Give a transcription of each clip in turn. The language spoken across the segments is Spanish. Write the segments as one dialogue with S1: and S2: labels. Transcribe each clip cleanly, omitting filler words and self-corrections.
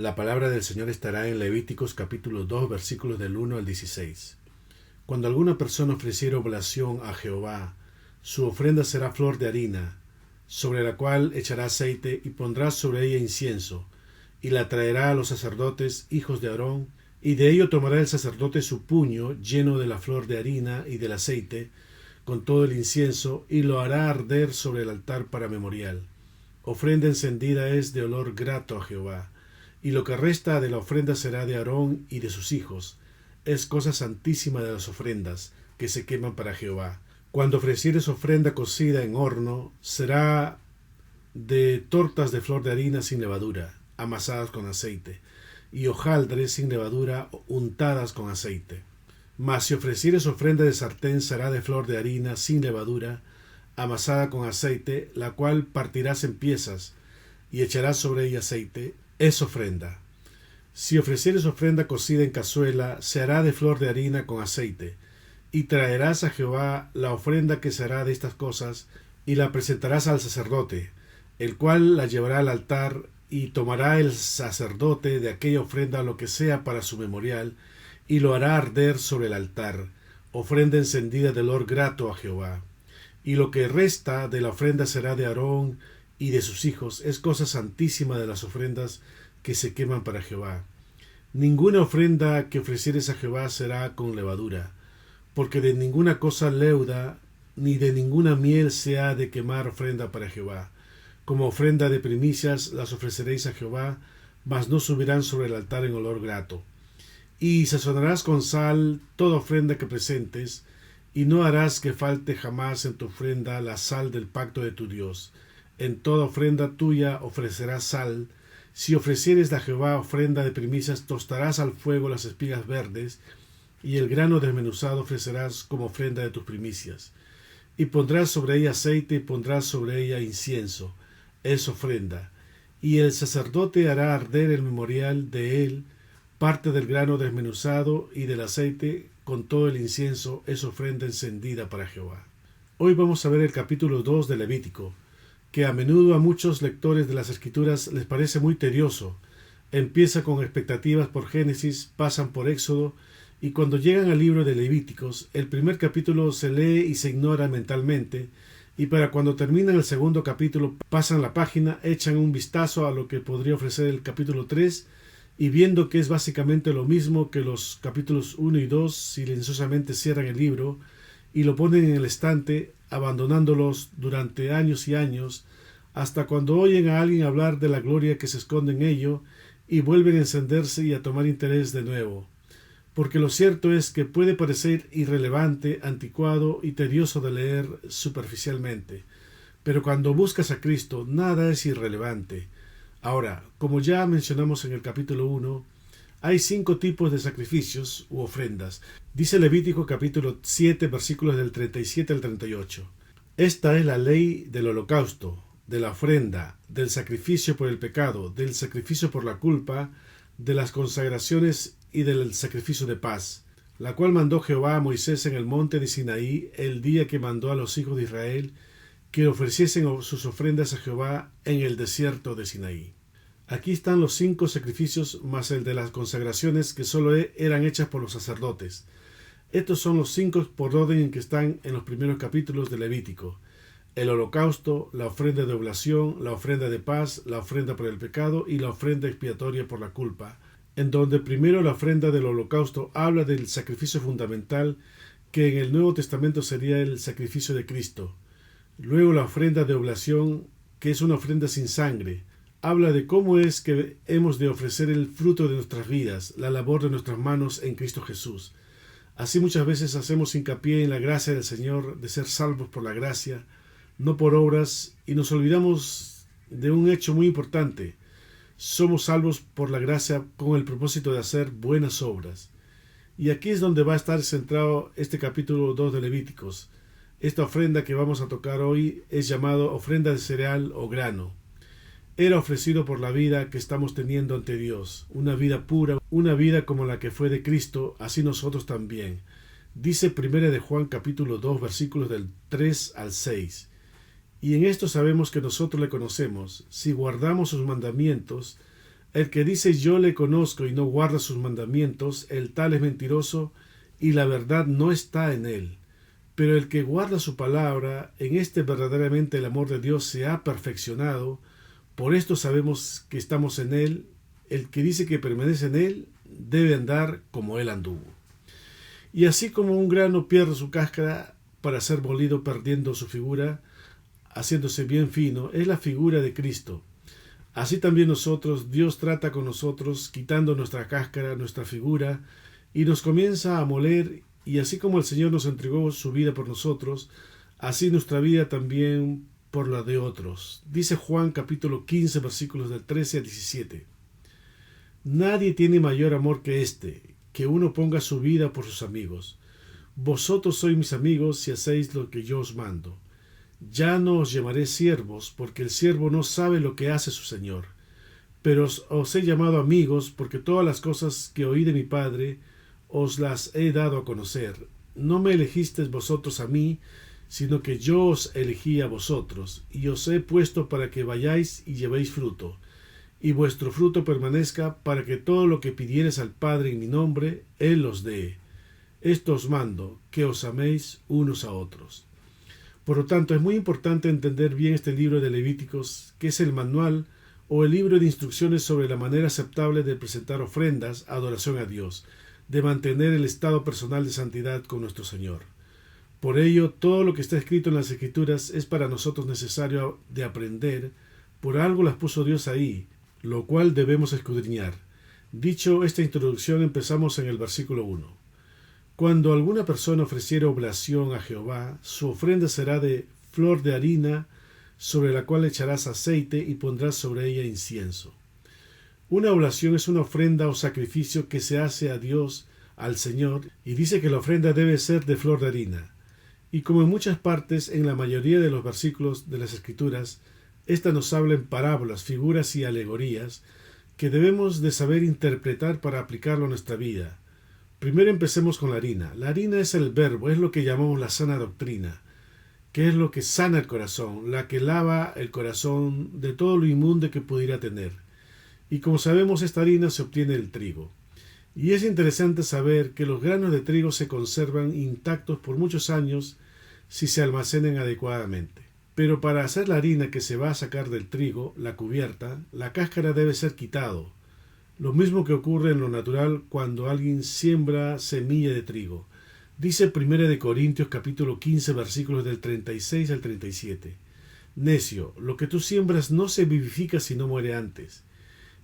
S1: La palabra del Señor estará en Levíticos capítulo 2 versículos del 1 al 16. Cuando alguna persona ofreciere oblación a Jehová, su ofrenda será flor de harina, sobre la cual echará aceite y pondrá sobre ella incienso, y la traerá a los sacerdotes, hijos de Aarón, y de ello tomará el sacerdote su puño lleno de la flor de harina y del aceite, con todo el incienso, y lo hará arder sobre el altar para memorial. Ofrenda encendida es de olor grato a Jehová, y lo que resta de la ofrenda será de Aarón y de sus hijos. Es cosa santísima de las ofrendas que se queman para Jehová. Cuando ofrecieres ofrenda cocida en horno, será de tortas de flor de harina sin levadura, amasadas con aceite, y hojaldres sin levadura, untadas con aceite. Mas si ofrecieres ofrenda de sartén, será de flor de harina sin levadura, amasada con aceite, la cual partirás en piezas, y echarás sobre ella aceite. Es ofrenda. Si ofrecieres ofrenda cocida en cazuela, se hará de flor de harina con aceite, y traerás a Jehová la ofrenda que se hará de estas cosas, y la presentarás al sacerdote, el cual la llevará al altar, y tomará el sacerdote de aquella ofrenda lo que sea para su memorial, y lo hará arder sobre el altar, ofrenda encendida de olor grato a Jehová. Y lo que resta de la ofrenda será de Aarón y de sus hijos, es cosa santísima de las ofrendas que se queman para Jehová. Ninguna ofrenda que ofrecieres a Jehová será con levadura, porque de ninguna cosa leuda, ni de ninguna miel se ha de quemar ofrenda para Jehová. Como ofrenda de primicias las ofreceréis a Jehová, mas no subirán sobre el altar en olor grato. Y sazonarás con sal toda ofrenda que presentes, y no harás que falte jamás en tu ofrenda la sal del pacto de tu Dios. En toda ofrenda tuya ofrecerás sal. Si ofrecieres a Jehová ofrenda de primicias, tostarás al fuego las espigas verdes, y el grano desmenuzado ofrecerás como ofrenda de tus primicias. Y pondrás sobre ella aceite, y pondrás sobre ella incienso. Es ofrenda. Y el sacerdote hará arder el memorial de él, parte del grano desmenuzado y del aceite, con todo el incienso. Es ofrenda encendida para Jehová. Hoy vamos a ver el capítulo 2 de Levítico, que a menudo a muchos lectores de las Escrituras les parece muy tedioso. Empieza con expectativas por Génesis, pasan por Éxodo, y cuando llegan al libro de Levíticos, el primer capítulo se lee y se ignora mentalmente, y para cuando terminan el segundo capítulo pasan la página, echan un vistazo a lo que podría ofrecer el capítulo 3, y viendo que es básicamente lo mismo que los capítulos 1 y 2, silenciosamente cierran el libro y lo ponen en el estante, abandonándolos durante años y años, hasta cuando oyen a alguien hablar de la gloria que se esconde en ello, y vuelven a encenderse y a tomar interés de nuevo. Porque lo cierto es que puede parecer irrelevante, anticuado y tedioso de leer superficialmente, pero cuando buscas a Cristo, nada es irrelevante. Ahora, como ya mencionamos en el capítulo 1, hay 5 tipos de sacrificios u ofrendas. Dice Levítico capítulo 7 versículos del 37 al 38. Esta es la ley del holocausto, de la ofrenda, del sacrificio por el pecado, del sacrificio por la culpa, de las consagraciones y del sacrificio de paz, la cual mandó Jehová a Moisés en el monte de Sinaí el día que mandó a los hijos de Israel que ofreciesen sus ofrendas a Jehová en el desierto de Sinaí. Aquí están los 5 sacrificios más el de las consagraciones que solo eran hechas por los sacerdotes. Estos son los 5 por orden en que están en los primeros capítulos de Levítico: el holocausto, la ofrenda de oblación, la ofrenda de paz, la ofrenda por el pecado y la ofrenda expiatoria por la culpa, en donde primero la ofrenda del holocausto habla del sacrificio fundamental, que en el Nuevo Testamento sería el sacrificio de Cristo. Luego la ofrenda de oblación, que es una ofrenda sin sangre, habla de cómo es que hemos de ofrecer el fruto de nuestras vidas, la labor de nuestras manos en Cristo Jesús. Así muchas veces hacemos hincapié en la gracia del Señor, de ser salvos por la gracia, no por obras, y nos olvidamos de un hecho muy importante: somos salvos por la gracia con el propósito de hacer buenas obras. Y aquí es donde va a estar centrado este capítulo 2 de Levíticos. Esta ofrenda que vamos a tocar hoy es llamado ofrenda de cereal o grano. Era ofrecido por la vida que estamos teniendo ante Dios, una vida pura, una vida como la que fue de Cristo, así nosotros también. Dice 1 de Juan capítulo 2 versículos del 3 al 6. Y en esto sabemos que nosotros le conocemos, si guardamos sus mandamientos. El que dice yo le conozco y no guarda sus mandamientos, el tal es mentiroso y la verdad no está en él. Pero el que guarda su palabra, en este verdaderamente el amor de Dios se ha perfeccionado. Por esto sabemos que estamos en él. El que dice que permanece en él debe andar como él anduvo. Y así como un grano pierde su cáscara para ser molido perdiendo su figura, haciéndose bien fino, es la figura de Cristo. Así también nosotros, Dios trata con nosotros, quitando nuestra cáscara, nuestra figura, y nos comienza a moler, y así como el Señor nos entregó su vida por nosotros, así nuestra vida también por la de otros. Dice Juan capítulo 15, versículos del 13 al 17. Nadie tiene mayor amor que este, que uno ponga su vida por sus amigos. Vosotros sois mis amigos si hacéis lo que yo os mando. Ya no os llamaré siervos, porque el siervo no sabe lo que hace su señor. Pero os he llamado amigos, porque todas las cosas que oí de mi Padre os las he dado a conocer. No me elegisteis vosotros a mí, sino que yo os elegí a vosotros, y os he puesto para que vayáis y llevéis fruto, y vuestro fruto permanezca, para que todo lo que pidiereis al Padre en mi nombre, Él os dé. Esto os mando, que os améis unos a otros. Por lo tanto, es muy importante entender bien este libro de Levíticos, que es el manual o el libro de instrucciones sobre la manera aceptable de presentar ofrendas, adoración a Dios, de mantener el estado personal de santidad con nuestro Señor. Por ello, todo lo que está escrito en las Escrituras es para nosotros necesario de aprender, por algo las puso Dios ahí, lo cual debemos escudriñar. Dicho esta introducción, empezamos en el versículo 1. Cuando alguna persona ofreciere oblación a Jehová, su ofrenda será de flor de harina, sobre la cual echarás aceite y pondrás sobre ella incienso. Una oblación es una ofrenda o sacrificio que se hace a Dios, al Señor, y dice que la ofrenda debe ser de flor de harina. Y como en muchas partes, en la mayoría de los versículos de las Escrituras, esta nos habla en parábolas, figuras y alegorías, que debemos de saber interpretar para aplicarlo a nuestra vida. Primero empecemos con la harina. La harina es el verbo, es lo que llamamos la sana doctrina, que es lo que sana el corazón, la que lava el corazón de todo lo inmundo que pudiera tener. Y como sabemos, esta harina se obtiene del trigo. Y es interesante saber que los granos de trigo se conservan intactos por muchos años si se almacenan adecuadamente. Pero para hacer la harina que se va a sacar del trigo, la cubierta, la cáscara debe ser quitado. Lo mismo que ocurre en lo natural cuando alguien siembra semilla de trigo. Dice 1 Corintios capítulo 15 versículos del 36 al 37. Necio, lo que tú siembras no se vivifica si no muere antes.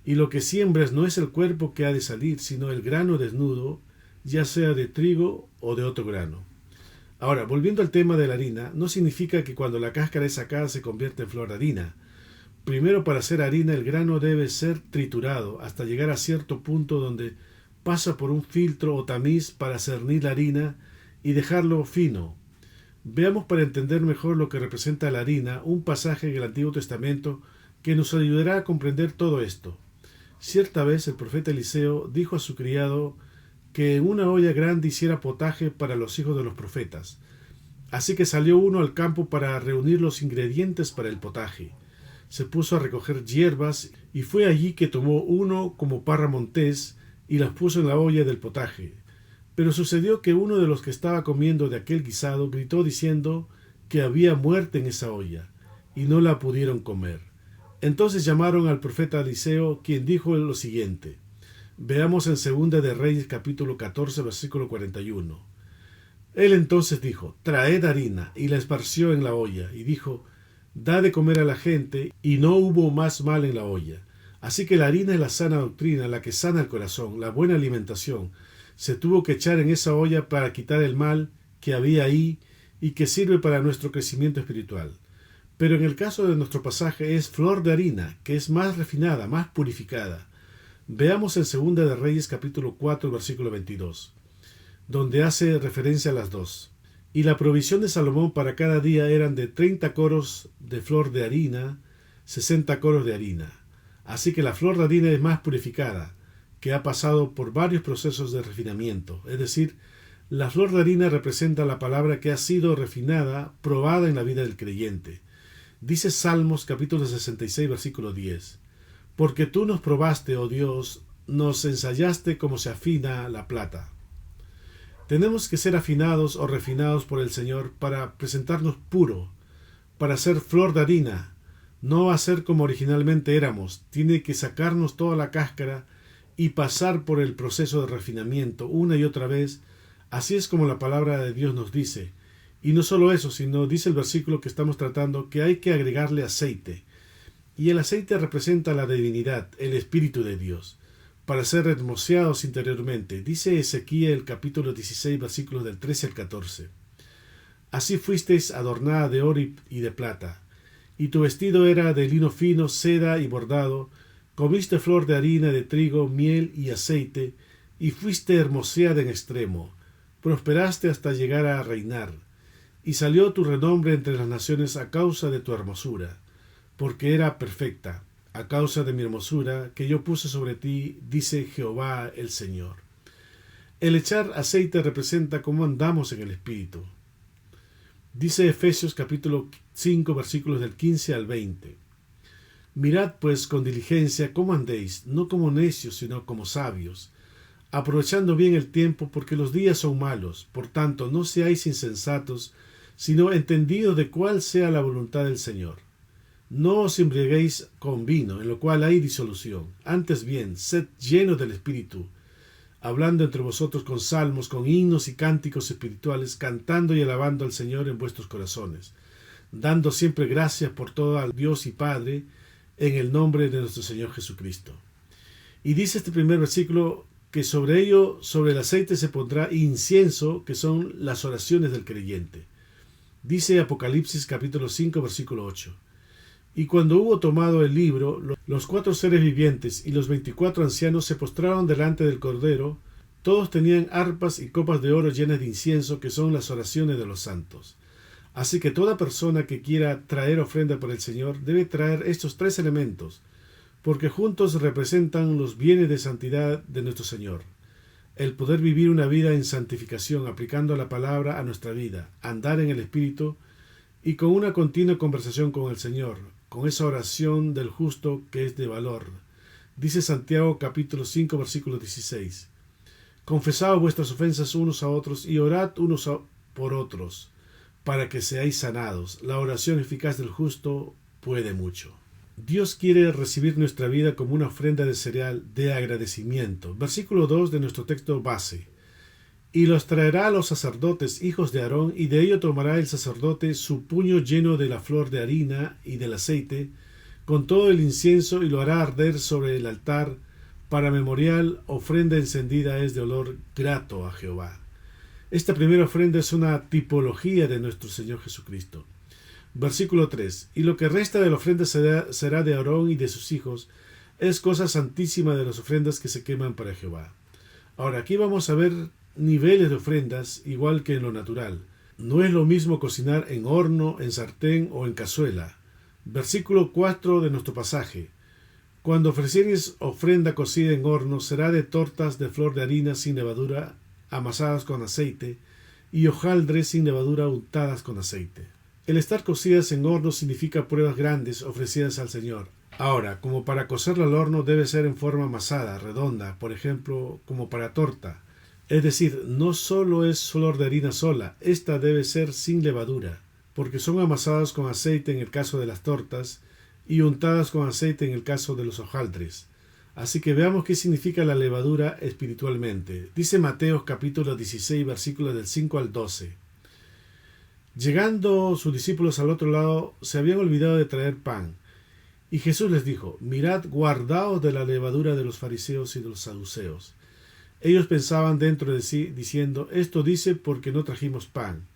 S1: Y lo que siembras no es el cuerpo que ha de salir, sino el grano desnudo, ya sea de trigo o de otro grano. Ahora, volviendo al tema de la harina, no significa que cuando la cáscara es sacada se convierte en flor de harina. Primero, para hacer harina, el grano debe ser triturado hasta llegar a cierto punto donde pasa por un filtro o tamiz para cernir la harina y dejarlo fino. Veamos para entender mejor lo que representa la harina un pasaje en el Antiguo Testamento que nos ayudará a comprender todo esto. Cierta vez el profeta Eliseo dijo a su criado que en una olla grande hiciera potaje para los hijos de los profetas. Así que salió uno al campo para reunir los ingredientes para el potaje. Se puso a recoger hierbas y fue allí que tomó uno como parra montés y las puso en la olla del potaje. Pero sucedió que uno de los que estaba comiendo de aquel guisado gritó diciendo que había muerte en esa olla y no la pudieron comer. Entonces llamaron al profeta Eliseo, quien dijo lo siguiente. Veamos en 2 de Reyes capítulo 14 versículo 41. Él entonces dijo, traed harina, y la esparció en la olla, y dijo, da de comer a la gente, y no hubo más mal en la olla. Así que la harina es la sana doctrina, la que sana el corazón, la buena alimentación. Se tuvo que echar en esa olla para quitar el mal que había ahí y que sirve para nuestro crecimiento espiritual. Pero en el caso de nuestro pasaje es flor de harina, que es más refinada, más purificada. Veamos en 2 de Reyes capítulo 4 versículo 22, donde hace referencia a las dos. Y la provisión de Salomón para cada día eran de 30 coros de flor de harina, 60 coros de harina. Así que la flor de harina es más purificada, que ha pasado por varios procesos de refinamiento. Es decir, la flor de harina representa la palabra que ha sido refinada, probada en la vida del creyente. Dice Salmos capítulo 66 versículo 10. Porque tú nos probaste, oh Dios, nos ensayaste como se afina la plata. Tenemos que ser afinados o refinados por el Señor para presentarnos puro, para ser flor de harina, no a ser como originalmente éramos. Tiene que sacarnos toda la cáscara y pasar por el proceso de refinamiento una y otra vez. Así es como la palabra de Dios nos dice. Y no solo eso, sino dice el versículo que estamos tratando que hay que agregarle aceite. Y el aceite representa la divinidad, el Espíritu de Dios, para ser hermoseados interiormente. Dice Ezequiel capítulo 16 versículos del 13 al 14. Así fuisteis adornada de oro y de plata, y tu vestido era de lino fino, seda y bordado, comiste flor de harina, de trigo, miel y aceite, y fuiste hermoseada en extremo, prosperaste hasta llegar a reinar, y salió tu renombre entre las naciones a causa de tu hermosura, porque era perfecta, a causa de mi hermosura que yo puse sobre ti, dice Jehová el Señor. El echar aceite representa cómo andamos en el Espíritu. Dice Efesios capítulo 5 versículos del 15 al 20. Mirad pues con diligencia cómo andéis, no como necios, sino como sabios, aprovechando bien el tiempo, porque los días son malos. Por tanto, no seáis insensatos, sino entendidos de cuál sea la voluntad del Señor. No os embriaguéis con vino, en lo cual hay disolución. Antes bien, sed llenos del Espíritu, hablando entre vosotros con salmos, con himnos y cánticos espirituales, cantando y alabando al Señor en vuestros corazones, dando siempre gracias por todo al Dios y Padre, en el nombre de nuestro Señor Jesucristo. Y dice este primer versículo que sobre ello, sobre el aceite se pondrá incienso, que son las oraciones del creyente. Dice Apocalipsis capítulo 5 versículo 8. Y cuando hubo tomado el libro, los 4 seres vivientes y los 24 ancianos se postraron delante del Cordero. Todos tenían arpas y copas de oro llenas de incienso, que son las oraciones de los santos. Así que toda persona que quiera traer ofrenda por el Señor debe traer estos 3 elementos, porque juntos representan los bienes de santidad de nuestro Señor. El poder vivir una vida en santificación, aplicando la palabra a nuestra vida, andar en el Espíritu y con una continua conversación con el Señor, con esa oración del justo que es de valor. Dice Santiago capítulo 5 versículo 16. Confesad vuestras ofensas unos a otros y orad unos por otros, para que seáis sanados. La oración eficaz del justo puede mucho. Dios quiere recibir nuestra vida como una ofrenda de cereal de agradecimiento. Versículo 2 de nuestro texto base. Y los traerá a los sacerdotes, hijos de Aarón, y de ello tomará el sacerdote su puño lleno de la flor de harina y del aceite, con todo el incienso, y lo hará arder sobre el altar, para memorial, ofrenda encendida es de olor grato a Jehová. Esta primera ofrenda es una tipología de nuestro Señor Jesucristo. Versículo 3. Y lo que resta de la ofrenda será de Aarón y de sus hijos, es cosa santísima de las ofrendas que se queman para Jehová. Ahora, aquí vamos a ver niveles de ofrendas, igual que en lo natural. No es lo mismo cocinar en horno, en sartén o en cazuela. Versículo 4 de nuestro pasaje. Cuando ofrecieres ofrenda cocida en horno, será de tortas de flor de harina sin levadura, amasadas con aceite, y hojaldres sin levadura untadas con aceite. El estar cocidas en horno significa pruebas grandes ofrecidas al Señor. Ahora, como para cocerla al horno debe ser en forma amasada, redonda, por ejemplo, como para torta. Es decir, no solo es flor de harina sola, esta debe ser sin levadura, porque son amasadas con aceite en el caso de las tortas y untadas con aceite en el caso de los hojaldres. Así que veamos qué significa la levadura espiritualmente. Dice Mateo capítulo 16, versículos del 5 al 12. Llegando sus discípulos al otro lado, se habían olvidado de traer pan. Y Jesús les dijo: mirad, guardaos de la levadura de los fariseos y de los saduceos. Ellos pensaban dentro de sí, diciendo: esto dice porque no trajimos pan.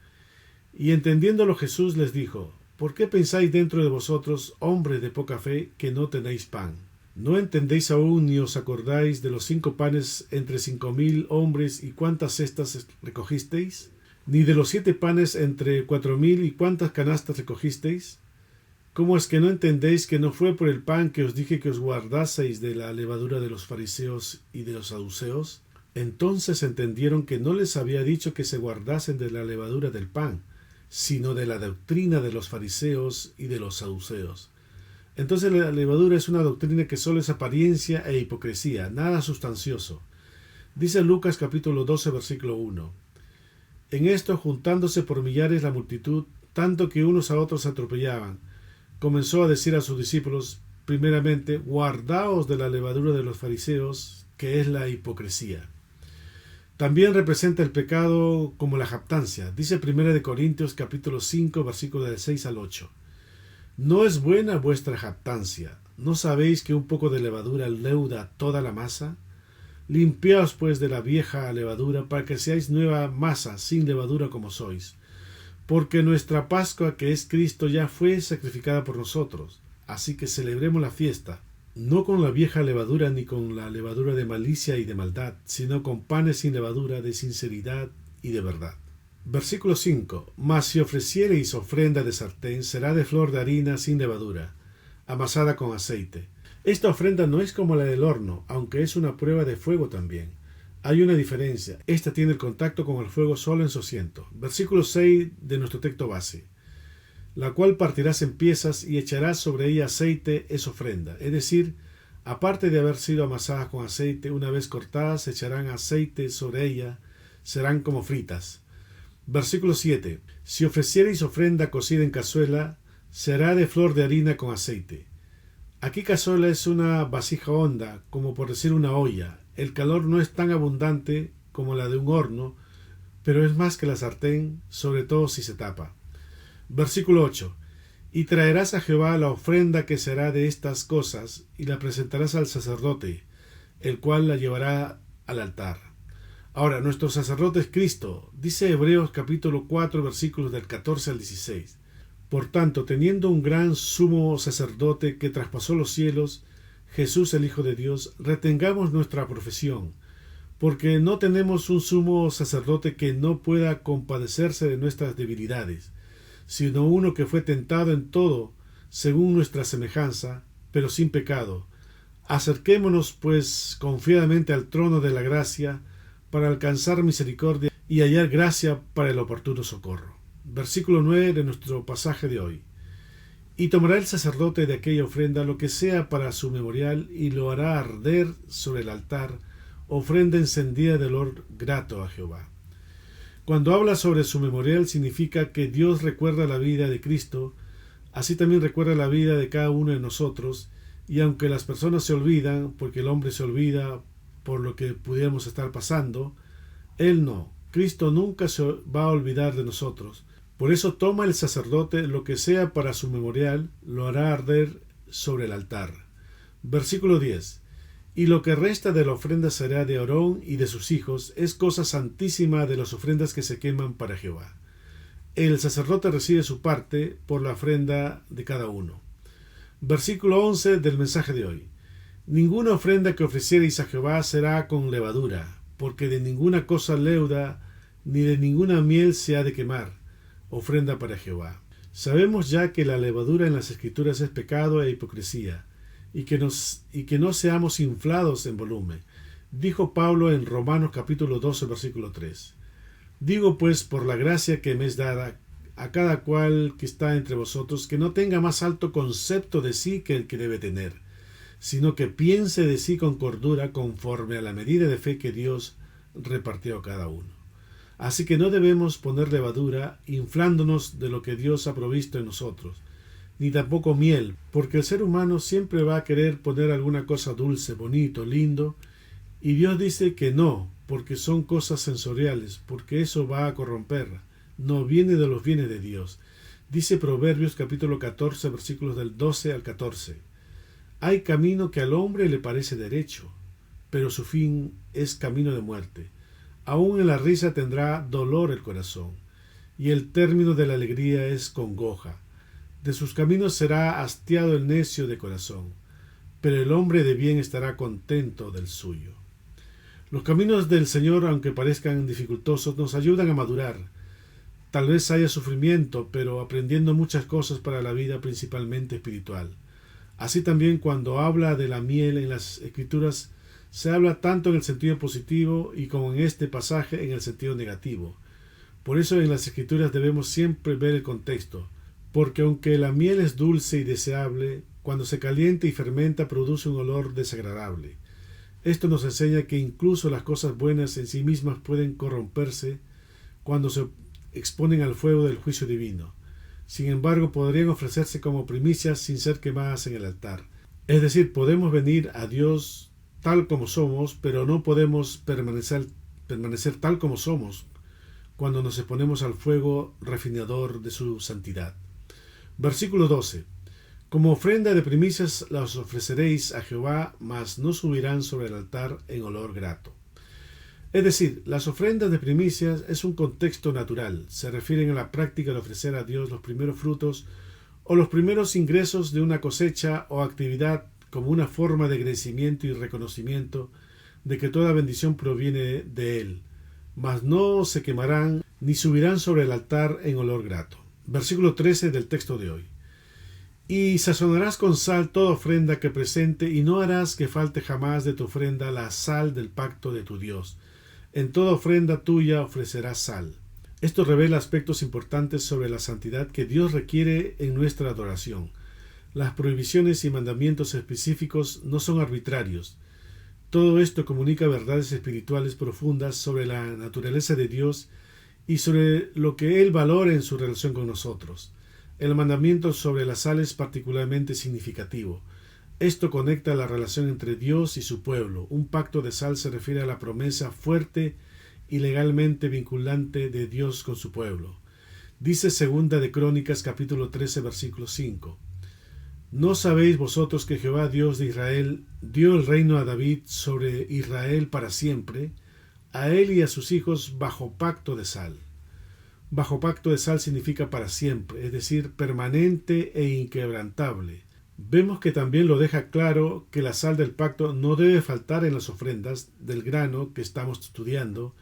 S1: Y entendiéndolo Jesús les dijo: ¿por qué pensáis dentro de vosotros, hombres de poca fe, que no tenéis pan? ¿No entendéis aún ni os acordáis de los 5 panes entre 5,000 hombres y cuántas cestas recogisteis? ¿Ni de los 7 panes entre 4,000 y cuántas canastas recogisteis? ¿Cómo es que no entendéis que no fue por el pan que os dije que os guardaseis de la levadura de los fariseos y de los saduceos? Entonces entendieron que no les había dicho que se guardasen de la levadura del pan, sino de la doctrina de los fariseos y de los saduceos. Entonces la levadura es una doctrina que solo es apariencia e hipocresía, nada sustancioso. Dice Lucas capítulo 12 versículo 1. En esto, juntándose por millares la multitud, tanto que unos a otros se atropellaban, comenzó a decir a sus discípulos, primeramente, guardaos de la levadura de los fariseos, que es la hipocresía. También representa el pecado como la jactancia. Dice 1 Corintios capítulo 5 versículos del 6 al 8. No es buena vuestra jactancia. ¿No sabéis que un poco de levadura leuda toda la masa? Limpiaos pues de la vieja levadura, para que seáis nueva masa, sin levadura como sois. Porque nuestra Pascua, que es Cristo, ya fue sacrificada por nosotros. Así que celebremos la fiesta, no con la vieja levadura ni con la levadura de malicia y de maldad, sino con panes sin levadura, de sinceridad y de verdad. Versículo 5. Mas si ofreciereis ofrenda de sartén, será de flor de harina sin levadura, amasada con aceite. Esta ofrenda no es como la del horno, aunque es una prueba de fuego también. Hay una diferencia. Esta tiene el contacto con el fuego solo en su asiento. Versículo 6 de nuestro texto base. La cual partirás en piezas y echarás sobre ella aceite, es ofrenda. Es decir, aparte de haber sido amasadas con aceite, una vez cortadas, echarán aceite sobre ella, serán como fritas. Versículo 7. Si ofreciereis ofrenda cocida en cazuela, será de flor de harina con aceite. Aquí cazuela es una vasija honda, como por decir una olla. El calor no es tan abundante como la de un horno, pero es más que la sartén, sobre todo si se tapa. Versículo 8. Y traerás a Jehová la ofrenda que será de estas cosas, y la presentarás al sacerdote, el cual la llevará al altar. Ahora, nuestro sacerdote es Cristo, dice Hebreos capítulo 4, versículos del 14 al 16. Por tanto, teniendo un gran sumo sacerdote que traspasó los cielos, Jesús el Hijo de Dios, retengamos nuestra profesión, porque no tenemos un sumo sacerdote que no pueda compadecerse de nuestras debilidades, sino uno que fue tentado en todo, según nuestra semejanza, pero sin pecado. Acerquémonos, pues, confiadamente al trono de la gracia, para alcanzar misericordia y hallar gracia para el oportuno socorro. Versículo 9 de nuestro pasaje de hoy. Y tomará el sacerdote de aquella ofrenda lo que sea para su memorial, y lo hará arder sobre el altar, ofrenda encendida de olor grato a Jehová. Cuando habla sobre su memorial, significa que Dios recuerda la vida de Cristo, así también recuerda la vida de cada uno de nosotros, y aunque las personas se olvidan, porque el hombre se olvida por lo que pudiéramos estar pasando, Él no. Cristo nunca se va a olvidar de nosotros. Por eso toma el sacerdote lo que sea para su memorial, lo hará arder sobre el altar. Versículo 10. Y lo que resta de la ofrenda será de Aarón y de sus hijos, es cosa santísima de las ofrendas que se queman para Jehová. El sacerdote recibe su parte por la ofrenda de cada uno. Versículo 11 del mensaje de hoy. Ninguna ofrenda que ofreciereis a Jehová será con levadura, porque de ninguna cosa leuda, ni de ninguna miel se ha de quemar, ofrenda para Jehová. Sabemos ya que la levadura en las Escrituras es pecado e hipocresía, y que no seamos inflados en volumen. Dijo Pablo en Romanos capítulo 12, versículo 3. Digo pues, por la gracia que me es dada, a cada cual que está entre vosotros, que no tenga más alto concepto de sí que el que debe tener, sino que piense de sí con cordura, conforme a la medida de fe que Dios repartió a cada uno. Así que no debemos poner levadura, inflándonos de lo que Dios ha provisto en nosotros, ni tampoco miel, porque el ser humano siempre va a querer poner alguna cosa dulce, bonito, lindo, y Dios dice que no, porque son cosas sensoriales, porque eso va a corromper, no viene de los bienes de Dios. Dice Proverbios capítulo 14, versículos del 12 al 14. Hay camino que al hombre le parece derecho, pero su fin es camino de muerte. Aún en la risa tendrá dolor el corazón, y el término de la alegría es congoja. De sus caminos será hastiado el necio de corazón, pero el hombre de bien estará contento del suyo. Los caminos del Señor, aunque parezcan dificultosos, nos ayudan a madurar. Tal vez haya sufrimiento, pero aprendiendo muchas cosas para la vida, principalmente espiritual. Así también cuando habla de la miel en las Escrituras, se habla tanto en el sentido positivo y como en este pasaje en el sentido negativo. Por eso en las Escrituras debemos siempre ver el contexto. porque aunque la miel es dulce y deseable, cuando se calienta y fermenta produce un olor desagradable. Esto nos enseña que incluso las cosas buenas en sí mismas pueden corromperse cuando se exponen al fuego del juicio divino. Sin embargo, podrían ofrecerse como primicias sin ser quemadas en el altar. Es decir, podemos venir a Dios tal como somos, pero no podemos permanecer tal como somos cuando nos exponemos al fuego refinador de su santidad. Versículo 12. Como ofrenda de primicias las ofreceréis a Jehová, mas no subirán sobre el altar en olor grato. Es decir, las ofrendas de primicias es un contexto natural, se refieren a la práctica de ofrecer a Dios los primeros frutos o los primeros ingresos de una cosecha o actividad como una forma de agradecimiento y reconocimiento de que toda bendición proviene de Él, mas no se quemarán ni subirán sobre el altar en olor grato. Versículo 13 del texto de hoy. Y sazonarás con sal toda ofrenda que presente, y no harás que falte jamás de tu ofrenda la sal del pacto de tu Dios. En toda ofrenda tuya ofrecerás sal. Esto revela aspectos importantes sobre la santidad que Dios requiere en nuestra adoración. Las prohibiciones y mandamientos específicos no son arbitrarios. Todo esto comunica verdades espirituales profundas sobre la naturaleza de Dios y sobre lo que Él valora en su relación con nosotros. El mandamiento sobre la sal es particularmente significativo. Esto conecta la relación entre Dios y su pueblo. Un pacto de sal se refiere a la promesa fuerte y legalmente vinculante de Dios con su pueblo. Dice Segunda de Crónicas capítulo 13 versículo 5. ¿No sabéis vosotros que Jehová Dios de Israel dio el reino a David sobre Israel para siempre, a él y a sus hijos bajo pacto de sal? Bajo pacto de sal significa para siempre, es decir, permanente e inquebrantable. Vemos que también lo deja claro que la sal del pacto no debe faltar en las ofrendas del grano que estamos estudiando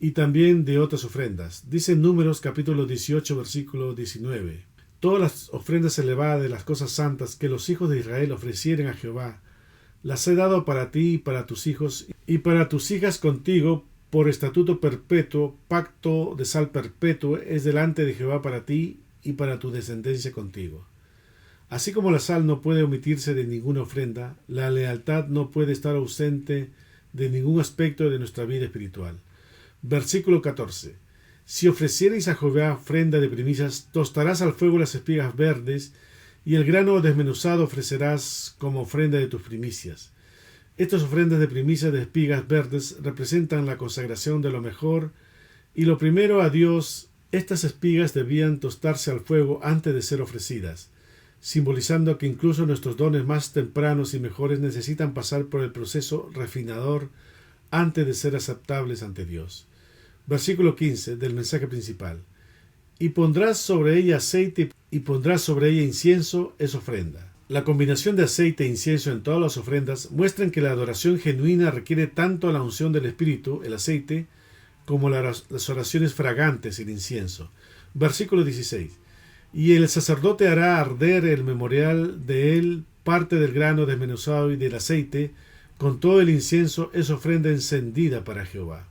S1: y también de otras ofrendas. Dice en Números capítulo 18 versículo 19. Todas las ofrendas elevadas de las cosas santas que los hijos de Israel ofrecieren a Jehová, las he dado para ti y para tus hijos y para tus hijas contigo por estatuto perpetuo, pacto de sal perpetuo es delante de Jehová para ti y para tu descendencia contigo. Así como la sal no puede omitirse de ninguna ofrenda, la lealtad no puede estar ausente de ningún aspecto de nuestra vida espiritual. Versículo 14. Si ofreciereis a Jehová ofrenda de primicias, tostarás al fuego las espigas verdes, y el grano desmenuzado ofrecerás como ofrenda de tus primicias. Estas ofrendas de primicias de espigas verdes representan la consagración de lo mejor y lo primero a Dios. Estas espigas debían tostarse al fuego antes de ser ofrecidas, simbolizando que incluso nuestros dones más tempranos y mejores necesitan pasar por el proceso refinador antes de ser aceptables ante Dios. Versículo 15 del mensaje principal. Y pondrás sobre ella aceite y pondrás sobre ella incienso, es ofrenda. La combinación de aceite e incienso en todas las ofrendas muestran que la adoración genuina requiere tanto la unción del Espíritu, el aceite, como las oraciones fragantes, el incienso. Versículo 16. Y el sacerdote hará arder el memorial de él parte del grano desmenuzado y del aceite, con todo el incienso es ofrenda encendida para Jehová.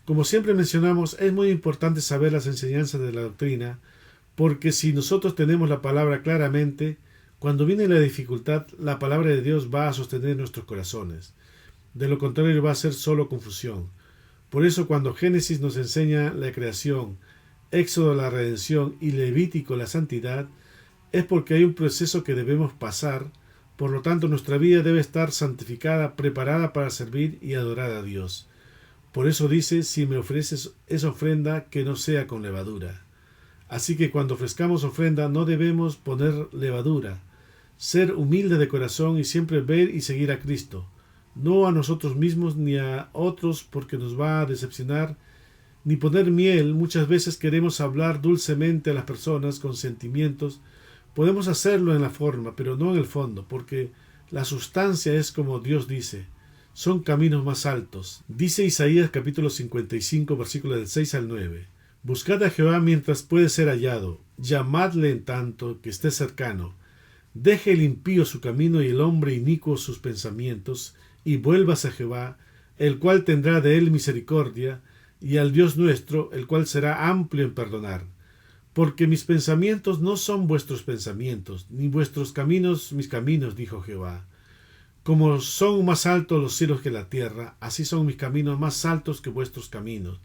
S1: Como siempre mencionamos, es muy importante saber las enseñanzas de la doctrina, porque si nosotros tenemos la palabra claramente, cuando viene la dificultad, la palabra de Dios va a sostener nuestros corazones. De lo contrario va a ser solo confusión. Por eso cuando Génesis nos enseña la creación, Éxodo la redención y Levítico la santidad, es porque hay un proceso que debemos pasar, por lo tanto nuestra vida debe estar santificada, preparada para servir y adorar a Dios. Por eso dice, si me ofreces esa ofrenda, que no sea con levadura. Así que cuando ofrezcamos ofrenda no debemos poner levadura, ser humilde de corazón y siempre ver y seguir a Cristo, no a nosotros mismos ni a otros porque nos va a decepcionar, ni poner miel. Muchas veces queremos hablar dulcemente a las personas con sentimientos. Podemos hacerlo en la forma, pero no en el fondo, porque la sustancia es como Dios dice. Son caminos más altos. Dice Isaías capítulo 55, versículos del 6 al 9. Buscad a Jehová mientras puede ser hallado. Llamadle en tanto que esté cercano. Deje el impío su camino y el hombre inicuo sus pensamientos, y vuelvas a Jehová, el cual tendrá de él misericordia, y al Dios nuestro, el cual será amplio en perdonar. Porque mis pensamientos no son vuestros pensamientos, ni vuestros caminos mis caminos, dijo Jehová. Como son más altos los cielos que la tierra, así son mis caminos más altos que vuestros caminos,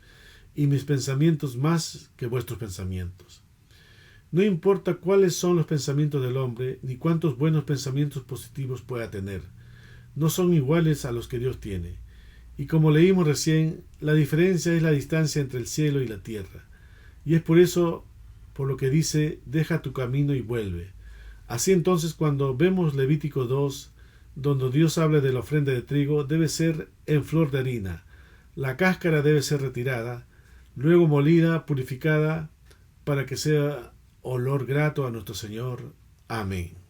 S1: y mis pensamientos más que vuestros pensamientos. No importa cuáles son los pensamientos del hombre, ni cuántos buenos pensamientos positivos pueda tener, no son iguales a los que Dios tiene. Y como leímos recién, la diferencia es la distancia entre el cielo y la tierra. Y es por eso, por lo que dice, deja tu camino y vuelve. Así entonces, cuando vemos Levítico 2, donde Dios habla de la ofrenda de trigo, debe ser en flor de harina. La cáscara debe ser retirada, luego molida, purificada, para que sea olor grato a nuestro Señor. Amén.